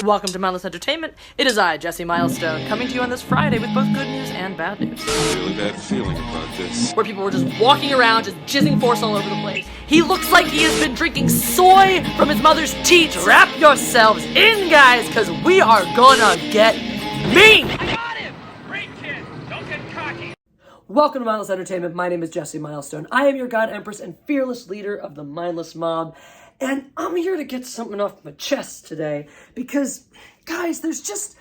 Welcome to Mindless Entertainment. It is I, Jesse Milestone, coming to you on this Friday with both good news and bad news. I have a really bad feeling about this. Where people were just walking around, just jizzing force all over the place. He looks like he has been drinking soy from his mother's teat. Wrap yourselves in, guys, because we are gonna get mean! I got him! Great kid! Don't get cocky! Welcome to Mindless Entertainment. My name is Jesse Milestone. I am your God Empress and fearless leader of the Mindless Mob. And I'm here to get something off my chest today because, guys, there's just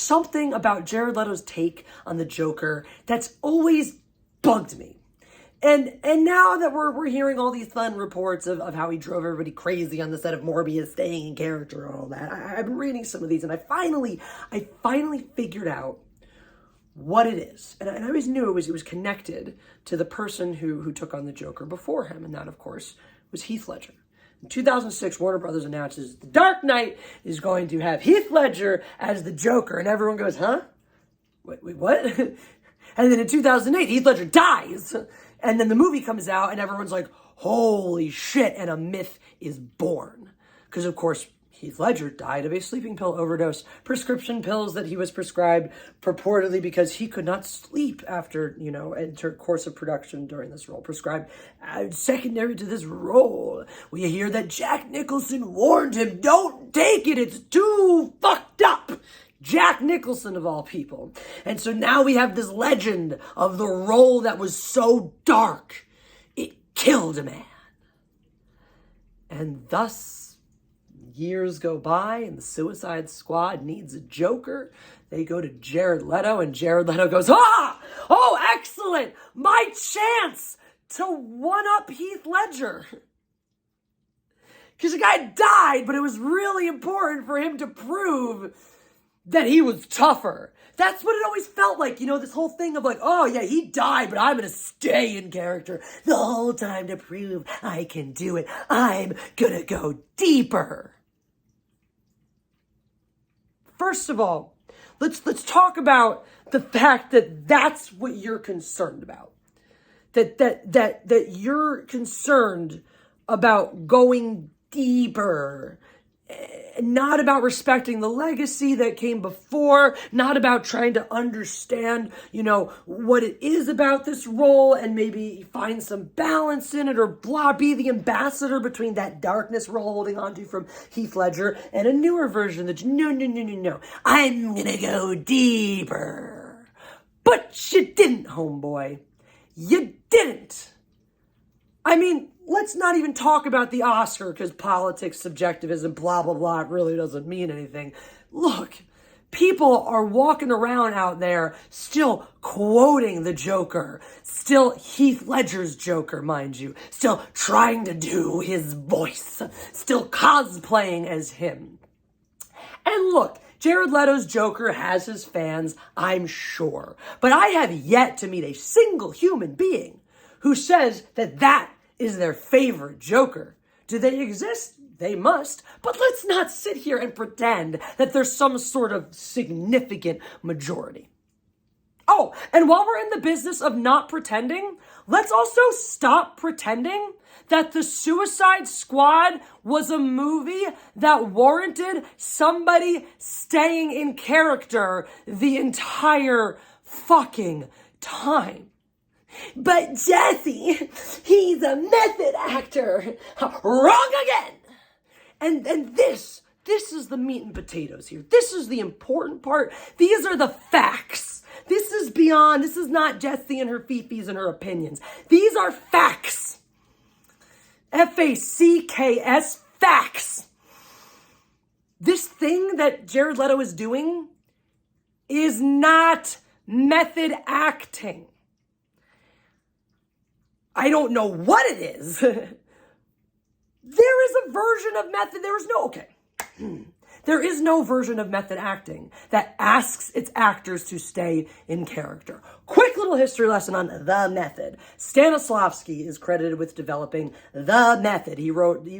something about Jared Leto's take on the Joker that's always bugged me. And now that we're hearing all these fun reports of how he drove everybody crazy on the set of Morbius, staying in character and all that, I've been reading some of these and I finally figured out what it is. And I always knew it was connected to the person who took on the Joker before him, and that, of course, was Heath Ledger. In 2006, Warner Brothers announces The Dark Knight is going to have Heath Ledger as the Joker, and everyone goes, huh? Wait, what? And then in 2008, Heath Ledger dies, and then the movie comes out, and everyone's like, holy shit, and a myth is born. Because, of course, Heath Ledger died of a sleeping pill overdose, prescription pills that he was prescribed purportedly because he could not sleep after, enter course of production during this role, prescribed secondary to this role. We hear that Jack Nicholson warned him, don't take it, it's too fucked up. Jack Nicholson, of all people. And so now we have this legend of the role that was so dark, it killed a man. And thus, years go by and the Suicide Squad needs a Joker. They go to Jared Leto and Jared Leto goes, oh, excellent, my chance to one-up Heath Ledger. Because the guy died, but it was really important for him to prove that he was tougher. That's what it always felt like, this whole thing of like, oh yeah, he died, but I'm going to stay in character the whole time to prove I can do it. I'm going to go deeper. First of all, let's talk about the fact that that's what you're concerned about. That you're concerned about going deeper, not about respecting the legacy that came before, not about trying to understand, what it is about this role and maybe find some balance in it or be the ambassador between that darkness we're all holding on to from Heath Ledger and a newer version that, no, I'm gonna go deeper. But you didn't, homeboy. You didn't. I mean, let's not even talk about the Oscar because politics, subjectivism, blah, blah, blah, it really doesn't mean anything. Look, people are walking around out there still quoting the Joker, still Heath Ledger's Joker, mind you, still trying to do his voice, still cosplaying as him. And look, Jared Leto's Joker has his fans, I'm sure, but I have yet to meet a single human being who says that is their favorite Joker. Do they exist? They must. But let's not sit here and pretend that there's some sort of significant majority. Oh, and while we're in the business of not pretending, let's also stop pretending that The Suicide Squad was a movie that warranted somebody staying in character the entire fucking time. But Jesse, he's a method actor. Wrong again. And this is the meat and potatoes here. This is the important part. These are the facts. This is not Jesse and her fifis and her opinions. These are facts. F-A-C-K-S, facts. This thing that Jared Leto is doing is not method acting. I don't know what it is. There is a version of method. There is no version of method acting that asks its actors to stay in character. Quick little history lesson on the method. Stanislavski is credited with developing the method. He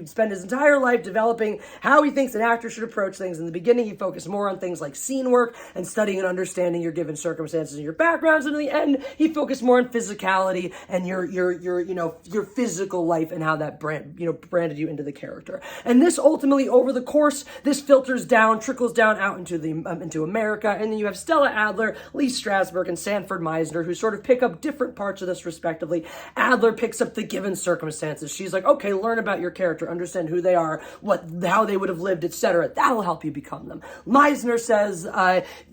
spent his entire life developing how he thinks an actor should approach things. In the beginning, he focused more on things like scene work and studying and understanding your given circumstances and your backgrounds. And in the end, he focused more on physicality and your physical life and how that branded you into the character. And this ultimately, over the course, this filtered filters down, trickles down out into America, and then you have Stella Adler, Lee Strasberg, and Sanford Meisner, who sort of pick up different parts of this respectively. Adler picks up the given circumstances. She's like, okay, learn about your character, understand who they are, how they would have lived, etc. That'll help you become them. Meisner says,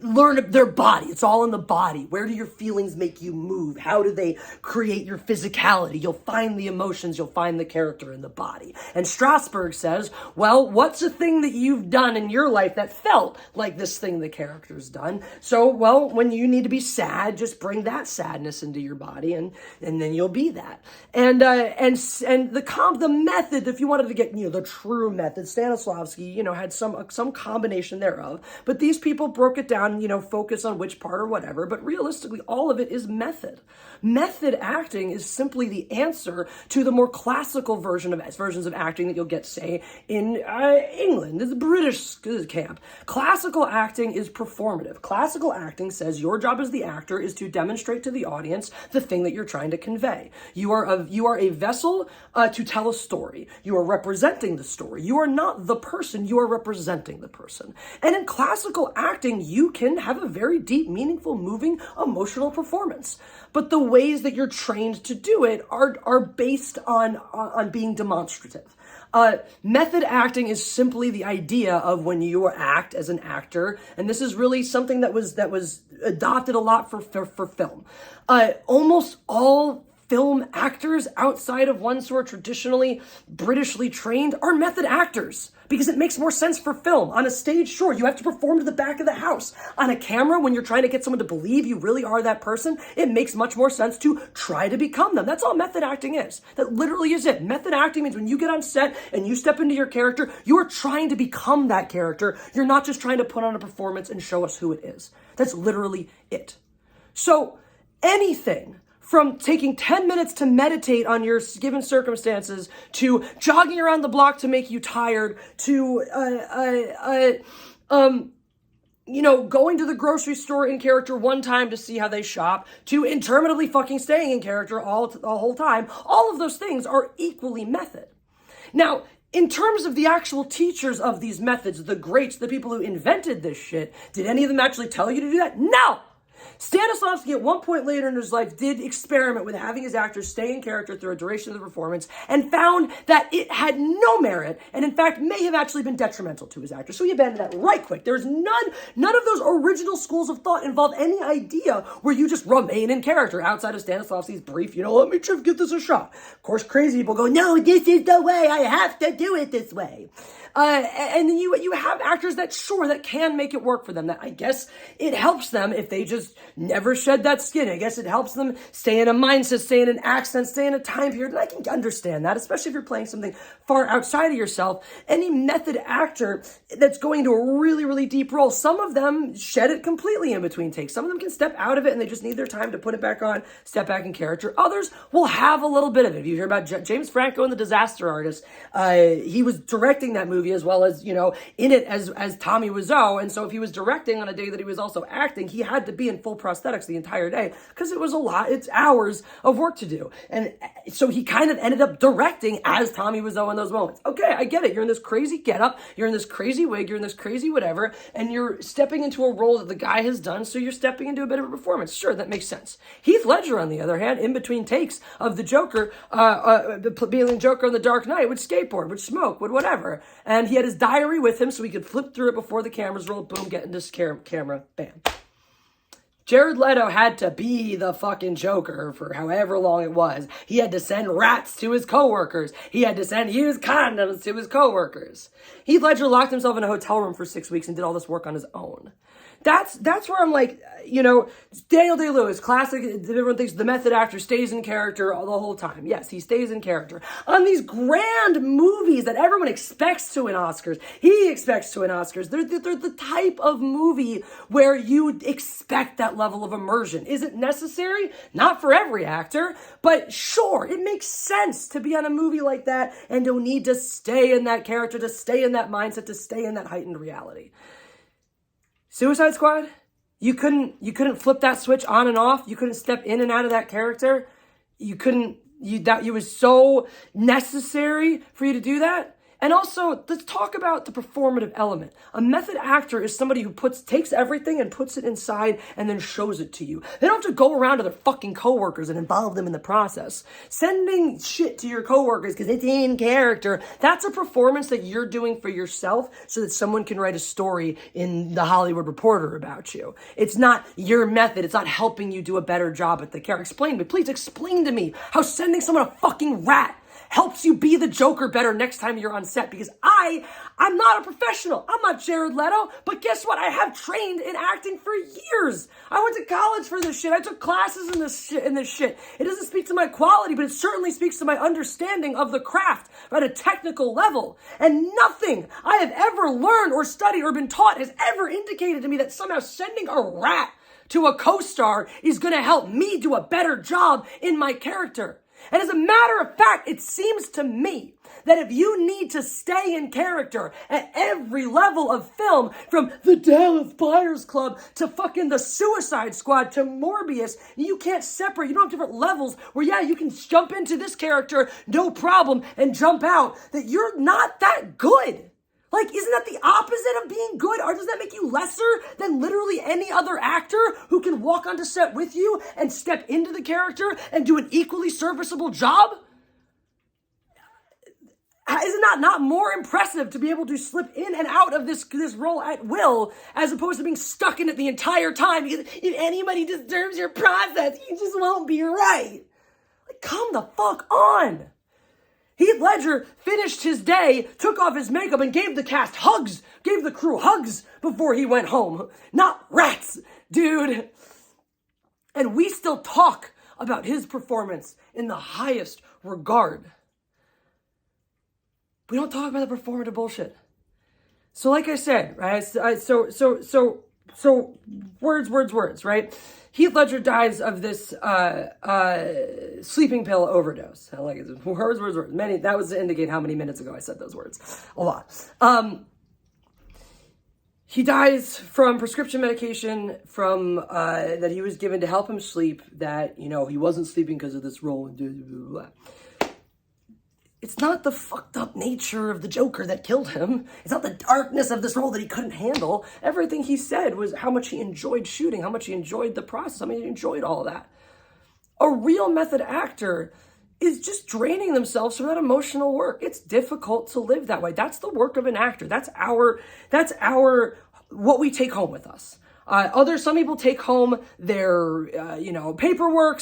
learn their body. It's all in the body. Where do your feelings make you move? How do they create your physicality? You'll find the emotions, you'll find the character in the body. And Strasberg says, well, what's a thing that you've done in your life that felt like this thing the character's done? So, well, when you need to be sad, just bring that sadness into your body, and then you'll be that. And the method, if you wanted to get, the true method, Stanislavski, had some combination thereof, but these people broke it down, focus on which part or whatever, but realistically, all of it is method. Method acting is simply the answer to the more classical versions of acting that you'll get, say, in England, the British camp. Classical acting is performative. Classical acting says your job as the actor is to demonstrate to the audience the thing that you're trying to convey. You are a vessel to tell a story. You are representing the story. You are not the person. You are representing the person. And in classical acting, you can have a very deep, meaningful, moving, emotional performance. But the ways that you're trained to do it are based on being demonstrative. Method acting is simply the idea of when you act as an actor, and this is really something that was adopted a lot for film. Almost all film actors outside of ones who are traditionally Britishly trained are method actors because it makes more sense for film. On a stage, sure, you have to perform to the back of the house. On a camera, when you're trying to get someone to believe you really are that person, it makes much more sense to try to become them. That's all method acting is. That literally is it. Method acting means when you get on set and you step into your character, you are trying to become that character. You're not just trying to put on a performance and show us who it is. That's literally it. So anything from taking 10 minutes to meditate on your given circumstances, to jogging around the block to make you tired, to, going to the grocery store in character one time to see how they shop, to interminably fucking staying in character the whole time, all of those things are equally method. Now, in terms of the actual teachers of these methods, the greats, the people who invented this shit, did any of them actually tell you to do that? No! Stanislavski at one point later in his life did experiment with having his actors stay in character through a duration of the performance and found that it had no merit and in fact may have actually been detrimental to his actors. So he abandoned that right quick. There's none of those original schools of thought involve any idea where you just remain in character outside of Stanislavski's brief, let me just give this a shot. Of course, crazy people go, no, this is the way, I have to do it this way. And then you have actors that can make it work for them. That I guess it helps them if they just never shed that skin. I guess it helps them stay in a mindset, stay in an accent, stay in a time period. And I can understand that, especially if you're playing something far outside of yourself. Any method actor that's going to a really, really deep role, some of them shed it completely in between takes. Some of them can step out of it and they just need their time to put it back on, step back in character. Others will have a little bit of it. If you hear about James Franco and the Disaster Artist, he was directing that movie as well as, in it as Tommy Wiseau. And so if he was directing on a day that he was also acting, he had to be in full prosthetics the entire day because it was a lot. It's hours of work to do. And so he kind of ended up directing as Tommy Wiseau in those moments. Okay, I get it. You're in this crazy getup. You're in this crazy wig. You're in this crazy whatever. And you're stepping into a role that the guy has done. So you're stepping into a bit of a performance. Sure, that makes sense. Heath Ledger, on the other hand, in between takes of the Joker, being the Joker in The Dark Knight, would skateboard, would smoke, would whatever. And he had his diary with him so he could flip through it before the cameras rolled. Boom, get into this camera. Bam. Jared Leto had to be the fucking Joker for however long it was. He had to send rats to his coworkers. He had to send used condoms to his coworkers. Heath Ledger locked himself in a hotel room for 6 weeks and did all this work on his own. That's where I'm like, Daniel Day-Lewis, classic, everyone thinks the method actor stays in character the whole time. Yes, he stays in character. On these grand movies that everyone expects to win Oscars, he expects to win Oscars, they're the type of movie where you expect that level of immersion. Is it necessary? Not for every actor, but sure, it makes sense to be on a movie like that and to need to stay in that character, to stay in that mindset, to stay in that heightened reality. Suicide Squad? You couldn't flip that switch on and off. You couldn't step in and out of that character. It was so necessary for you to do that. And also, let's talk about the performative element. A method actor is somebody who takes everything and puts it inside and then shows it to you. They don't have to go around to their fucking coworkers and involve them in the process. Sending shit to your coworkers because it's in character, that's a performance that you're doing for yourself so that someone can write a story in the Hollywood Reporter about you. It's not your method. It's not helping you do a better job at the character. Please explain to me how sending someone a fucking rat helps you be the Joker better next time you're on set, because I'm not a professional. I'm not Jared Leto, but guess what? I have trained in acting for years. I went to college for this shit. I took classes in this shit. It doesn't speak to my quality, but it certainly speaks to my understanding of the craft at a technical level. And nothing I have ever learned or studied or been taught has ever indicated to me that somehow sending a rat to a co-star is going to help me do a better job in my character. And as a matter of fact, it seems to me that if you need to stay in character at every level of film, from the Dallas Buyers Club to fucking the Suicide Squad to Morbius, you can't separate. You don't have different levels where, yeah, you can jump into this character, no problem, and jump out, that you're not that good. Like, isn't that the opposite of being good? Or does that make you lesser than literally any other actor who can walk onto set with you and step into the character and do an equally serviceable job? Is it not more impressive to be able to slip in and out of this role at will, as opposed to being stuck in it the entire time? Because if anybody disturbs your process, you just won't be right. Like, come the fuck on. Heath Ledger finished his day, took off his makeup, and gave the cast hugs, gave the crew hugs before he went home. Not rats, dude. And we still talk about his performance in the highest regard. We don't talk about the performative bullshit. So like I said, right? So words, right? Heath Ledger dies of this sleeping pill overdose. I like it. Words. Many. That was to indicate how many minutes ago I said those words. A lot. He dies from prescription medication from that he was given to help him sleep. That, you know, he wasn't sleeping because of this role. Blah, blah, blah. It's not the fucked up nature of the Joker that killed him. It's not the darkness of this role that he couldn't handle. Everything he said was how much he enjoyed shooting, how much he enjoyed the process, how much he enjoyed all of that. A real method actor is just draining themselves from that emotional work. It's difficult to live that way. That's the work of an actor. That's what we take home with us. Some people take home their, paperwork,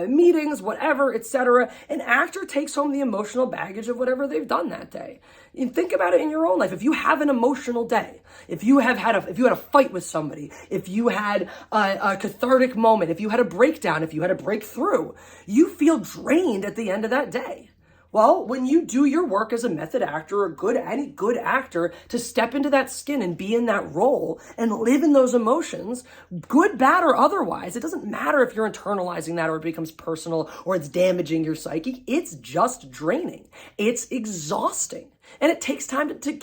meetings, whatever, etc. An actor takes home the emotional baggage of whatever they've done that day. And think about it in your own life. If you have an emotional day, if you had a fight with somebody, if you had a cathartic moment, if you had a breakdown, if you had a breakthrough, you feel drained at the end of that day. Well, when you do your work as a method actor or any good actor to step into that skin and be in that role and live in those emotions, good, bad, or otherwise, it doesn't matter if you're internalizing that or it becomes personal or it's damaging your psyche. It's just draining. It's exhausting. And it takes time to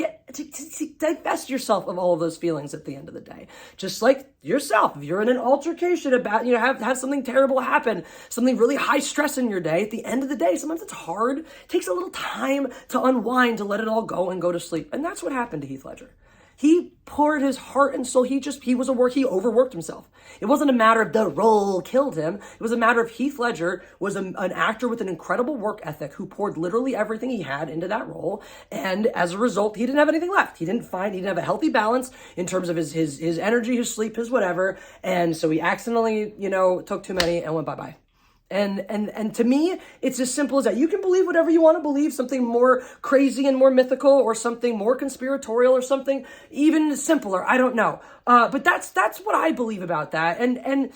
divest yourself of all of those feelings at the end of the day. Just like yourself, if you're in an altercation about, have something terrible happen, something really high stress in your day, at the end of the day, sometimes it's hard. It takes a little time to unwind, to let it all go and go to sleep. And that's what happened to Heath Ledger. He poured his heart and soul. He overworked himself. It wasn't a matter of the role killed him. It was a matter of Heath Ledger was an actor with an incredible work ethic who poured literally everything he had into that role. And as a result, he didn't have anything left. He didn't have a healthy balance in terms of his energy, his sleep, his whatever. And so he accidentally, took too many and went bye-bye. And to me, it's as simple as that. You can believe whatever you want to believe, something more crazy and more mythical, or something more conspiratorial, or something even simpler. I don't know. But that's what I believe about that. And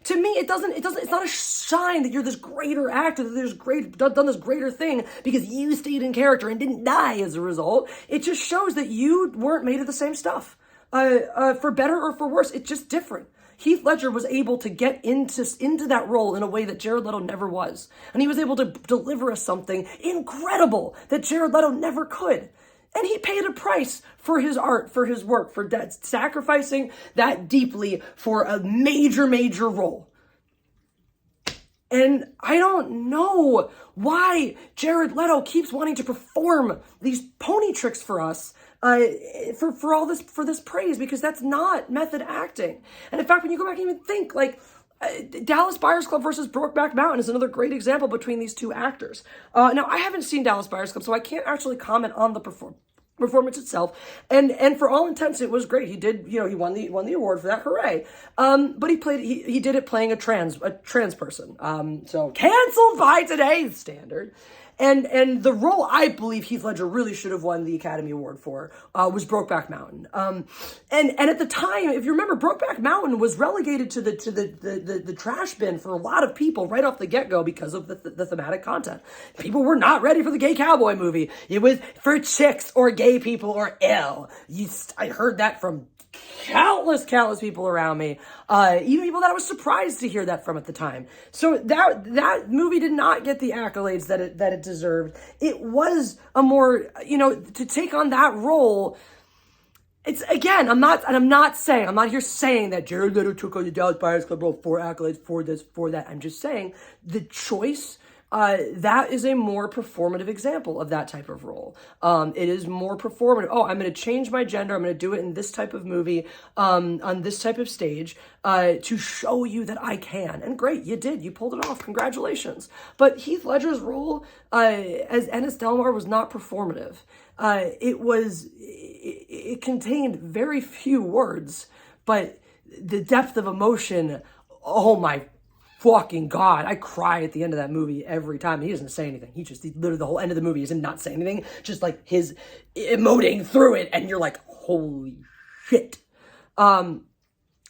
to me, it's not a sign that you're this greater actor, that done this greater thing because you stayed in character and didn't die as a result. It just shows that you weren't made of the same stuff. For better or for worse, it's just different. Heath Ledger was able to get into that role in a way that Jared Leto never was. And he was able to deliver us something incredible that Jared Leto never could. And he paid a price for his art, for his work, for sacrificing that deeply for a major, major role. And I don't know why Jared Leto keeps wanting to perform these pony tricks for us, for all this, for this praise, because that's not method acting. And in fact, when you go back and even think, like, Dallas Buyers Club versus Brokeback Mountain is another great example between these two actors. Now, I haven't seen Dallas Buyers Club, so I can't actually comment on the performance itself, and for all intents, it was great. He did, he won the award for that. Hooray! But he did it playing a trans person. So canceled by today's standard. And the role I believe Heath Ledger really should have won the Academy Award for was Brokeback Mountain. And at the time, if you remember, Brokeback Mountain was relegated to the trash bin for a lot of people right off the get-go because of the thematic content. People were not ready for the gay cowboy movie. It was for chicks or gay people or ill. I heard that from countless people around me, even people that I was surprised to hear that from at the time. So that movie did not get the accolades that it deserved. It was a more, to take on that role. It's, again, I'm not here saying that Jared Leto took on the Dallas Buyers Club role for accolades, for this, for that. I'm just saying the choice, that is a more performative example of that type of role. It is more performative. Oh, I'm going to change my gender. I'm going to do it in this type of movie, on this type of stage, to show you that I can. And great, you did. You pulled it off. Congratulations. But Heath Ledger's role as Ennis Delmar was not performative. It contained very few words, but the depth of emotion, oh my fucking God, I cry at the end of that movie every time. He doesn't say anything. He literally the whole end of the movie is him not saying anything, just like his emoting through it, and you're like, holy shit. I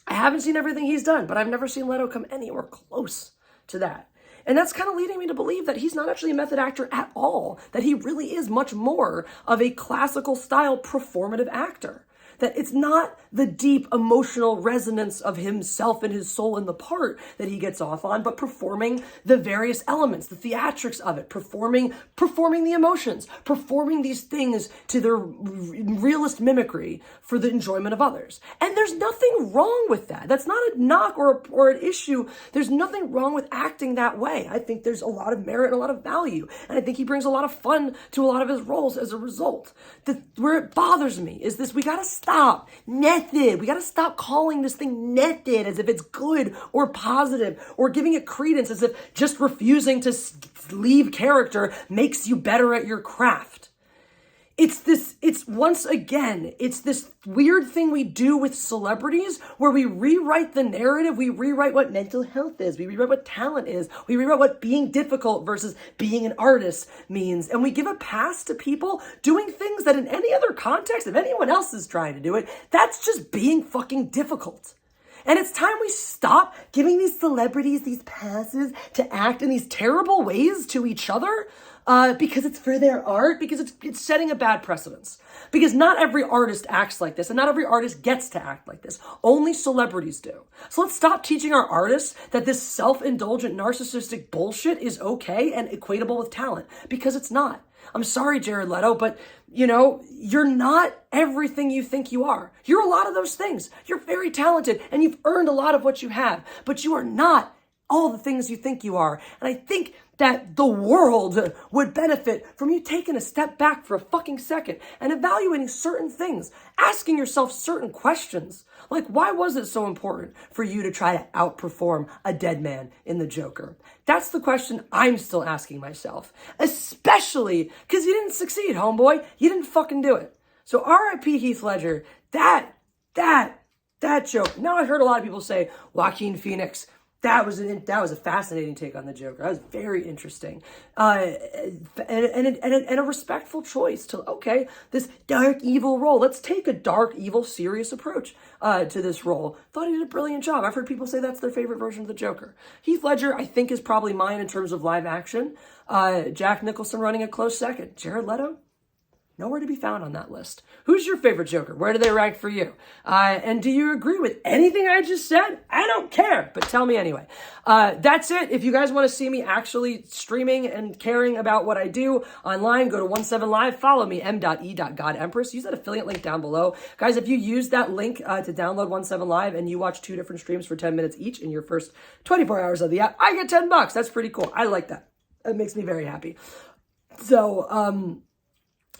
haven't seen everything he's done, but I've never seen Leto come anywhere close to that. And that's kind of leading me to believe that he's not actually a method actor at all, that he really is much more of a classical style performative actor. That it's not the deep emotional resonance of himself and his soul in the part that he gets off on, but performing the various elements, the theatrics of it, performing the emotions, performing these things to their realist mimicry for the enjoyment of others. And there's nothing wrong with that. That's not a knock or an issue. There's nothing wrong with acting that way. I think there's a lot of merit and a lot of value. And I think he brings a lot of fun to a lot of his roles as a result. Where it bothers me is this: we gotta stop method. We got to stop calling this thing method as if it's good or positive, or giving it credence as if just refusing to leave character makes you better at your craft. It's this weird thing we do with celebrities where we rewrite the narrative. We rewrite what mental health is. We rewrite what talent is. We rewrite what being difficult versus being an artist means. And we give a pass to people doing things that in any other context, if anyone else is trying to do it, that's just being fucking difficult. And it's time we stop giving these celebrities these passes to act in these terrible ways to each other, because it's for their art, because it's setting a bad precedence. Because not every artist acts like this, and not every artist gets to act like this. Only celebrities do. So let's stop teaching our artists that this self-indulgent, narcissistic bullshit is okay and equatable with talent, because it's not. I'm sorry, Jared Leto, but, you're not everything you think you are. You're a lot of those things. You're very talented, and you've earned a lot of what you have, but you are not all the things you think you are. And I think that the world would benefit from you taking a step back for a fucking second and evaluating certain things, asking yourself certain questions. Like, why was it so important for you to try to outperform a dead man in The Joker? That's the question I'm still asking myself, especially because you didn't succeed, homeboy. You didn't fucking do it. So R.I.P. Heath Ledger. That joke. Now I've heard a lot of people say Joaquin Phoenix. That was a fascinating take on the Joker. That was very interesting, and a respectful choice to, okay, this dark evil role. Let's take a dark evil serious approach to this role. Thought he did a brilliant job. I've heard people say that's their favorite version of the Joker. Heath Ledger, I think, is probably mine in terms of live action. Jack Nicholson running a close second. Jared Leto, nowhere to be found on that list. Who's your favorite Joker? Where do they rank for you? And do you agree with anything I just said? I don't care, but tell me anyway. That's it. If you guys want to see me actually streaming and caring about what I do online, go to 17Live, follow me, m.e.godempress. Use that affiliate link down below. Guys, if you use that link to download 17Live and you watch 2 different streams for 10 minutes each in your first 24 hours of the app, I get $10. That's pretty cool. I like that. It makes me very happy. So,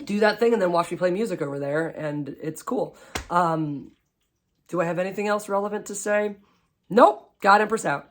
do that thing and then watch me play music over there, and it's cool. Do I have anything else relevant to say? Nope. God Empress out.